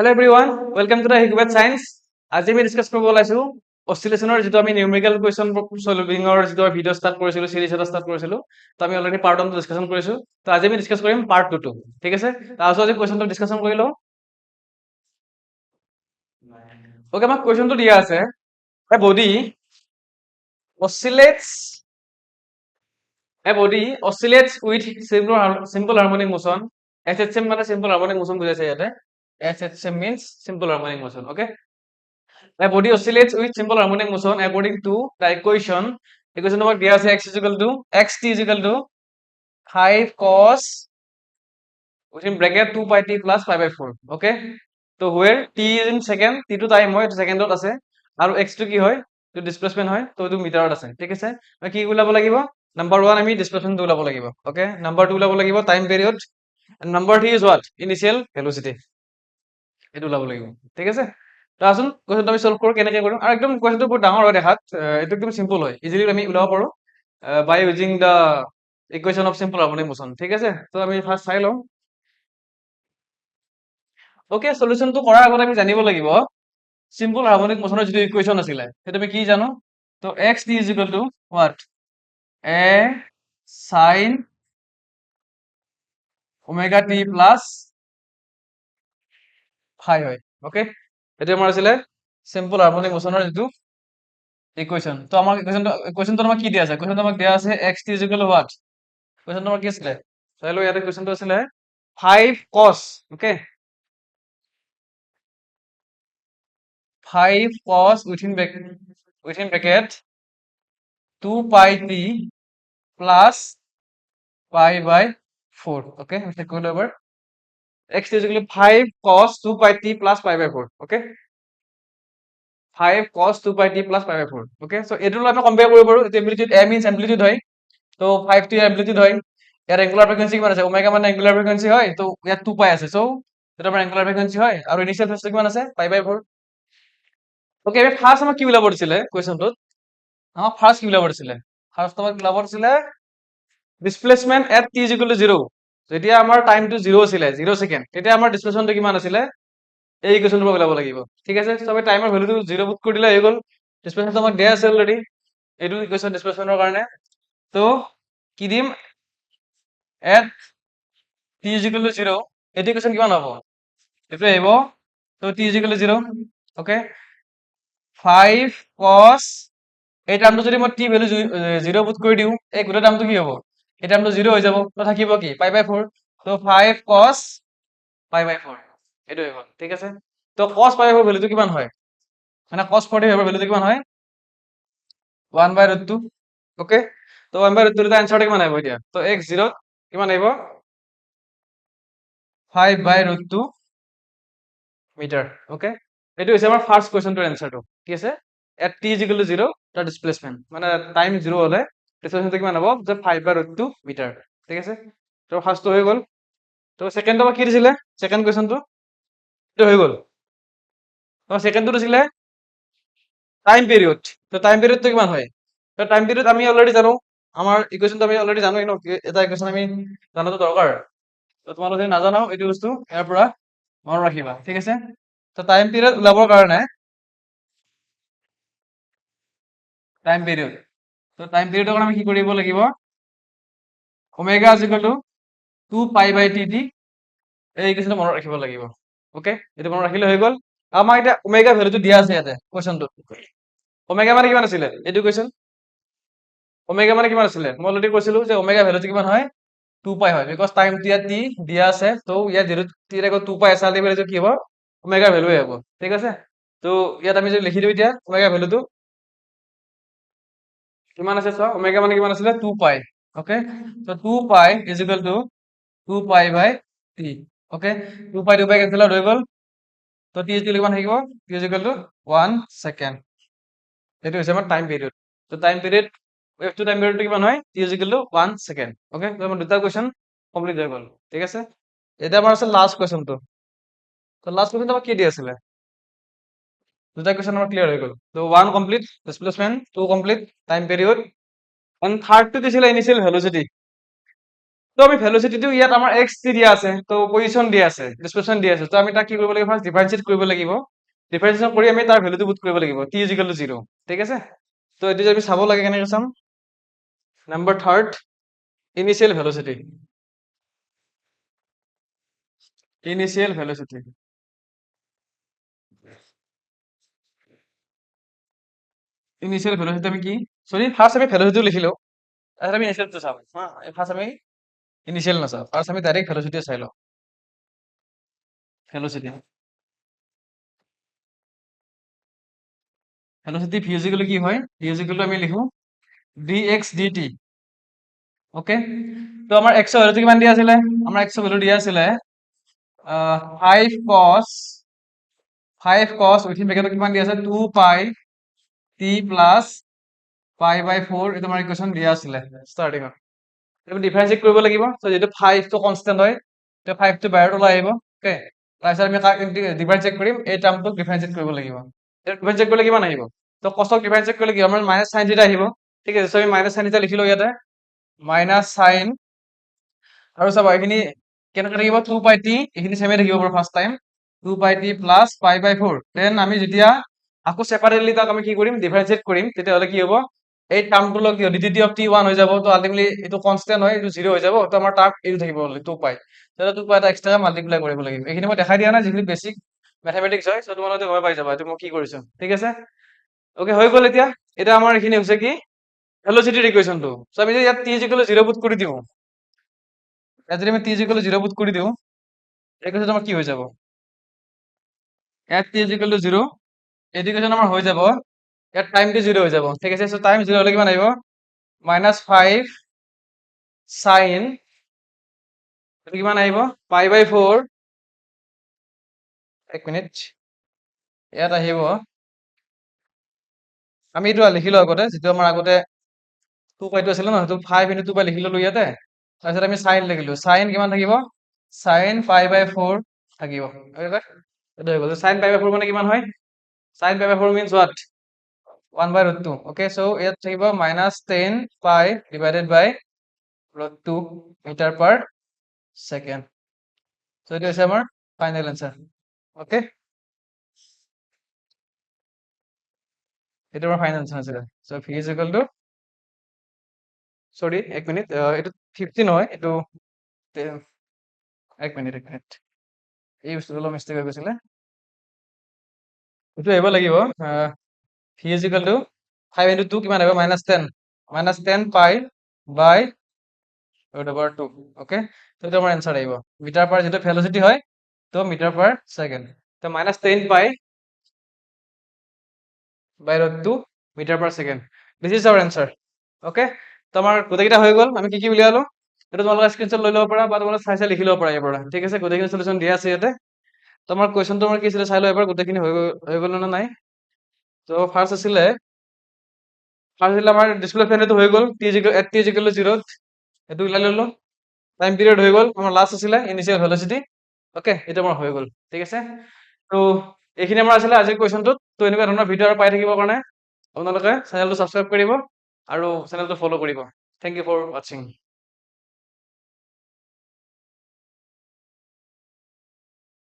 Hello everyone, welcome to the Hikmet Science. আজি আমি discuss কৰিব ওলাইছো অসিলেশনৰ যেটো আমি নিউমেৰিকেল কোৱেশ্চন সলভিংৰ যেটো ভিডিও ষ্টাৰ্ট কৰিছিলো সিৰিজ এটা ষ্টাৰ্ট কৰিছিলো তো আমি অলৰেডি পাৰ্ট 1 ডিসকাশন কৰিছো তো আজি আমি ডিসকাস কৰিম পাৰ্ট 2 টো ঠিক আছে তাৰপিছত আজি কোৱেশ্চনটো ডিসকাশন কৰি লও ওকে আমাক কোৱেশ্চনটো দিয়া আছে a body oscillates with simple harmonic motion SHM মানে simple harmonic motion বুজাইছে ইয়াতে SHM means simple harmonic motion okay. A body oscillates with simple harmonic motion according to the equation number দিয়া আছে xt is equal to 5 cos within bracket 2 pi t plus pi by 4 okay. So where t is in second, t to time হয় সেকেন্ডত আছে আৰু x to কি হয় তো displacement হয় তো এইটো মিটাৰত আছে ঠিক আছে কি ওলাব লাগিব নাম্বার 1 আমি ডিসপ্লেসমেন্ট ওলাব লাগিব ওকে নাম্বার 2 ওলাব লাগিব time period and number 3 is what initial velocity এইটো ওলাব লাগিব ঠিক আছে তো আসুন কোৱেশ্চনটো আমি সলভ কৰো কেনেকৈ কৰিম আৰু একদম কোৱেশ্চনটো বহুত ডাঙৰ হয় দেখাত এইটো একদম সিম্পল হয় ইজিলি আমি ওলাব পাৰো by using the equation of simple harmonic motion ঠিক আছে তো আমি ফাৰ্স্ট চাই লওঁ ওকে সলিউশনটো কৰাৰ আগতে আমি জানিব লাগিব সিম্পল হাৰ্মনিক মোশনৰ যেটো ইকুৱেশ্যন আছিলে সেইটো আমি কি জানো তো xt is equal to what a sin omega t plus phi হয় ওকে এটা আমাৰ আছিলে সিম্পল হাৰ্মনিক মোশনৰ যেটো ইকুৱেশ্যন তো আমাক ইকুৱেশ্যনটো আমাক কি দিয়া আছে ইকুৱেশ্যনটো আমাক দিয়া আছে xt is equal to what ইকুৱেশ্যনটো আমাক কি আছিলে চাই লও ইয়াতে ইকুৱেশ্যনটো আছিলে 5 cos okay 5 cos within bracket 2 pi t plus pi by 4 okay we check it over x is equal to 5 cos 2 pi t plus pi by 4 okay 5 cos 2 pi t plus pi by 4 okay so এটো আমি compare কৰিব পাৰো এটো amplitude a means amplitude হয় তো 5 T amplitude হয় ইয়াৰ এঙ্গুলাৰ frequency কিমান আছে ওমেগা মানে এঙ্গুলাৰ ফ্ৰিকোয়েন্সি হয় তো ইয়াত 2 পাই আছে সো এটা আমাৰ এঙ্গুলাৰ ফ্ৰিকোয়েন্সি হয় আৰু ইনিশিয়াল ভেলোচিটি কিমান আছে pi by 4 ওকে আমি ফাৰ্স্ট আমাক কি ওলাব দিছিলে কোৱেশ্চনটোত আমাক ফার্স্ট কি ওলাব দিছিলে ফার্স্ট আমাক ওলাব দিছিলে displacement at t is equal to 0 যেতিয়া আমাৰ টাইমটো 0 আছিল 0 সেকেন্ড তেতিয়া আমাৰ ডিসপ্লেসমেন্টটো কিমান আছিল এই ইকুৱেশ্যনটো ওলাব লাগিব ঠিক আছে সবে টাইমৰ ভ্যালুটো 0 পুট কৰি দিলে হৈ গল ডিসপ্লেসমেন্ট আমাক দিয়া আছে অলৰেডি এইটো ইকুৱেশ্যন ডিসপ্লেসমেন্টৰ কাৰণে তো কি দিম at t is equal to 0 এইটো ইকুৱেশ্যন কিমান হ'ব এইটো আহিব তো t is equal to 0 okay 5 cos এই টার্মটো যদি মই t ভ্যালু 0 পুট কৰি দিও এই গোটেই টার্মটো কি হ'ব এই টার্মটো 0 হৈ যাব তো থাকিব কি pi by 4 তো 5 cos pi by 4 এইটো হৈ গল ঠিক আছে তো cos pi by 4 ভ্যালুটো কিমান হয় মানে cos 45 ভ্যালুটো কিমান হয় 1 by root 2 ওকে তো 1 by root 2 এর आंसरটা কিমান আহিব এতিয়া তো x0 কিমান আহিব 5 by root 2 মিটার ওকে এটো হৈছে আমাৰ ফাৰ্স্ট কোৱেশ্চনটোৰ आंसरটো ঠিক আছে at t is equal to 0 তাৰ ডিসপ্লেসমেন্ট মানে টাইম 0 হলে ডিসপ্লেসমেন্ট কিমান হ'ব যে 5 by root 2 মিটার ঠিক আছে তো ফার্স্টটো হৈ গল তো সেকেন্ডটো কি দিছিলে সেকেন্ড কোৱেশ্চনটো এটো হৈ গল তো সেকেন্ডটো দিছিলে টাইম পিরিয়ড তো টাইম পিরিয়ডটো কিমান হয় তো টাইম পিরিয়ড আমি অলরেডি জানো আমার ইকুয়েশনটো আমি অলরেডি জানোই ন এটা ইকুয়েশন আমি জানাটো দৰকাৰ তো তোমালোকে যদি নাজানাও এইটো বস্তু ইয়াৰ পৰা মনত ৰাখিবা ঠিক আছে তো টাইম পিৰিয়ড ওলাবৰ কাৰণে টাইম পিৰিয়ড তো টাইম পিৰিয়ডৰ কাৰণে আমি কি কৰিব লাগিব omega is equal to 2 pi by T T এই ইকুয়েশনটো মনত ৰাখিব লাগিব ওকে এইটো মনত ৰাখিলে হৈ গল আমাৰ এটা ওমেগা ভ্যালুটো দিয়া আছে ইয়াতে কোৱেশ্চনটো ওমেগা মানে কিমান আছিল এইটো কোৱেশ্চন ওমেগা মানে কিমান আছিল মই অলৰেডি কৈছিলো যে ওমেগা ভ্যালুটো কিমান হয় 2 পাই হয় বিকজ টাইম টি দিয়া আছে তো ইয়াত 0 টি ৰ 2 পাই আছে আলটিমেটলি এইটো কি হ'ব ওমেগা ভ্যালু হ'ব ঠিক আছে তো ইয়াত আমি যদি লিখি দিও এতিয়া ওমেগা ভ্যালুটো কিমান আছে চোৱা ওমেগা মানে কিমান আছিল 2 পাই ওকে তো 2 পাই is equal to 2 pi by T okay 2 পাই কেনসেল আউট হৈ গল তো টি ইজ ইকুৱেল কিমান থাকিব T is equal to 1 second এইটো হৈছে আমাৰ টাইম পিরিয়ড তো টাইম পিরিয়ড f2 টাইম পিরিয়ডটো কিমান হয় t is equal to 1 second okay তো আমাৰ দুটা কোৱেশ্চন কমপ্লিট হৈ গল ঠিক আছে এটা আমাৰ আছে লাস্ট কোৱেশ্চনটো তো লাস্ট কোৱেশ্চনটো আমাক কি দি আছিলে দুটা কোৱেশ্চন আমাৰ ক্লিয়াৰ হৈ গল তো 1 complete displacement 2 complete time period and third টো দিছিলে ইনিশিয়াল ভেলোসিটি তো আমি ভেলোচিটিটো ইয়াত আমাৰ এক্স দিয়া আছে, তো পজিশ্যন দিয়া আছে, ডিসপ্লেসমেন্ট দিয়া আছে, তো আমি তাক কি কৰিব লাগিব, ফাৰ্স্ট ডিফাৰেন্সিয়েট কৰিব লাগিব। ডিফাৰেন্সিয়েট কৰি আমি তাৰ ভ্যালুটো পুট কৰিব লাগিব, t ইজ ইকুৱেল টু 0, ঠিক আছে। তো এইটো যদি আমি চাব লাগে কেনেকৈ চাম, number third, ইনিশিয়েল velocity. ইনিশিয়েল velocity, ইনিশিয়েল velocity আমি কি, সৰি ফাৰ্স্ট আমি ভেলোচিটিটো লিখি লওঁ, তাৰপিছত আমি ইনিশিয়েলটো চাম হা। ফাৰ্স্ট আমি ইনিশিয়েল নাচাওঁ, ফাৰ্স্ট আমি ডাইৰেক্ট ভেলোচিটি চাই লওঁ। Velocity, velocity V is equal to কি হয়, ভি ইজ ইকুৱেল টু আমি লিখো dx dt, ওকে। তো আমাৰ x ভ্যালুটো কিমান দিয়া আছিলে, আমাৰ x ভ্যালু দিয়া আছিলে 5 cos উইথিন ব্ৰেকেটত কিমান দিয়া আছে 2 পাই t প্লাস পাই বাই 4, এইটো আমাৰ ইকুৱেশ্যন দিয়া আছিলে ষ্টাৰ্টিঙত। তুমি ডিফাৰেন্সিয়েট কৰিব লাগিব, তো যেটো 5 টো কনস্ট্যান্ট হয়, তো 5 টো বাহিৰত ওলাই আহিব, ওকে। তাৰপিছত আমি তাক ডিফাৰেন্সিয়েট কৰিম, এই টাৰ্মটোক ডিফাৰেন্সিয়েট কৰিব লাগিব। এটা ডিফাৰেন্সিয়েট কৰিলে কিমান আহিব, তো কষ্টক ডিফাৰেন্সিয়েট কৰিলে কি আমাৰ মাইনাস সাইন থিটা আহিব, ঠিক আছে। সো আমি মাইনাস সাইন থিটা লিখিলো ইয়াতে, মাইনাস সাইন, আৰু চাবা এইখিনি কেনেকৈ থাকিব 2 পাই t, এইখিনি সেমে থাকিব বাৰু ফাৰ্স্ট টাইম 2 পাই t plus pi by 4। Then আমি যেতিয়া আকৌ সেপাৰেটলি তাক আমি কি কৰিম, ডিফাৰেন্সিয়েট কৰিম, তেতিয়াহ'লে কি হ'ব, এই টাৰ্মটো লগ কি dt of t 1 হৈ যাব, তো আলটিমেটলি এইটো কনস্ট্যান্ট হয়, এইটো 0 হৈ যাব, তো আমাৰ টাৰ্ম এইটো থাকিব 2 পাই, তাহলে 2 পাই এটা এক্সট্ৰা মাল্টিপ্লাই কৰিব লাগিব। এইখিনি মই দেখাই দিয়া নাই, যিখিনি বেসিক ম্যাথমেটিক্স হয়, সো তোমালোকে গম পাই যাবা এইটো মই কি কৰিছো, ঠিক আছে। ওকে, হৈ গ'ল। এতিয়া এটা আমাৰ এইখিনি হৈছে কি ভেলোচিটিৰ ইকুৱেশ্যনটো। সো আমি যদি ইয়াত t 0 পুট কৰি দিওঁ, ইয়াত যদি আমি t 0 পুট কৰি দিওঁ, ইকুৱেশ্যন আমাৰ কি হৈ যাব, ইয়াত t 0, ইকুৱেশ্যন আমাৰ হৈ যাব, ইয়াত টাইমটো 0 হৈ যাব, ঠিক আছে। সো টাইম 0 হলে কিমান আহিব, -5 sin, এইটো কিমান আহিব পাই বাই 4, এক মিনিট, ইয়াত আহিব, আমি এইটো লিখিলো আগতে, যেটো আমাৰ আগতে 2 পাইটো আছিল ন, সেইটো 5 × 2 পাই লিখি ললো ইয়াতে। তাৰপিছত আমি সাইন লিখিলো, সাইন কিমান থাকিব, সাইন পাই বাই 4 থাকিব, এইটো হৈ গ'ল। সাইন পাই বাই 4 মানে কিমান হয়, sine pi by 4 means what, 1/√2, okay। so ইয়াত থাকিব -10 পাই ডিভাইডেড বাই √2 মিটাৰ পাৰ সেকেন্ড। so এইটো হৈছে আমাৰ ফাইনেল এনসার, ওকে। এটা আমার ফাইনাল আনসার আছে। So V is equal to, sorry এক মিনিট, এটা 50 নহয়, এইটো এক মিনিট, এক মিনিট, এই বস্তুটো অলপ মিষ্টেক হৈ গৈছিলে, এইটো আহিব লাগিব ভি ইজ ইকুয়াল টু 5 × 2 কিমান আহিব, -10, -10 পাই বাই √2, ওকে। তো এটা আমাৰ এনসাৰ আহিব, মিটাৰ পাৰ যেটো ভেলোচিটি হয়, তো মিটাৰ পাৰ সেকেন্ড, তো -10 pi by √2 metre per second, this is our answer, okay. তো আমাৰ গোটেইকেইটা হৈ গ'ল, আমি কি কি উলিয়ালো, এটা তোমালোকে স্ক্ৰীনশ্বট লৈ ল'ব পাৰা, বা তোমালোকে চাই চাই লিখি ল'ব পাৰা ইয়াৰ পৰা, ঠিক আছে। গোটেইখিনি সলিউশন দিয়া আছে ইয়াতে। তোমাৰ কুৱেশ্যনটো আমাৰ কি আছিলে চাই লওঁ এবাৰ, গোটেইখিনি হৈ গ'ল নে নাই। তো ফাৰ্স্ট আছিলে আমাৰ ডিসপ্লেসমেন্টটো হৈ গ'ল, t = 0, এইটো উলাই ললো। টাইম পিৰিয়ড হৈ গ'ল, আমাৰ লাষ্ট আছিলে ইনিশিয়েল ভেলোচিটি, ওকে। এটা আমাৰ হৈ গ'ল, ঠিক আছে। তো এইখিনি আমাৰ আছিলে আজিৰ কুৱেশ্যনটোত। তো এনেকুৱা ধৰণৰ ভিডিঅ' আৰু পাই থাকিবৰ কাৰণে আপোনালোকে চেনেলটো ছাবস্ক্ৰাইব কৰিব আৰু চেনেলটো ফলো কৰিব। থেংক ইউ ফৰ ৱাচিং।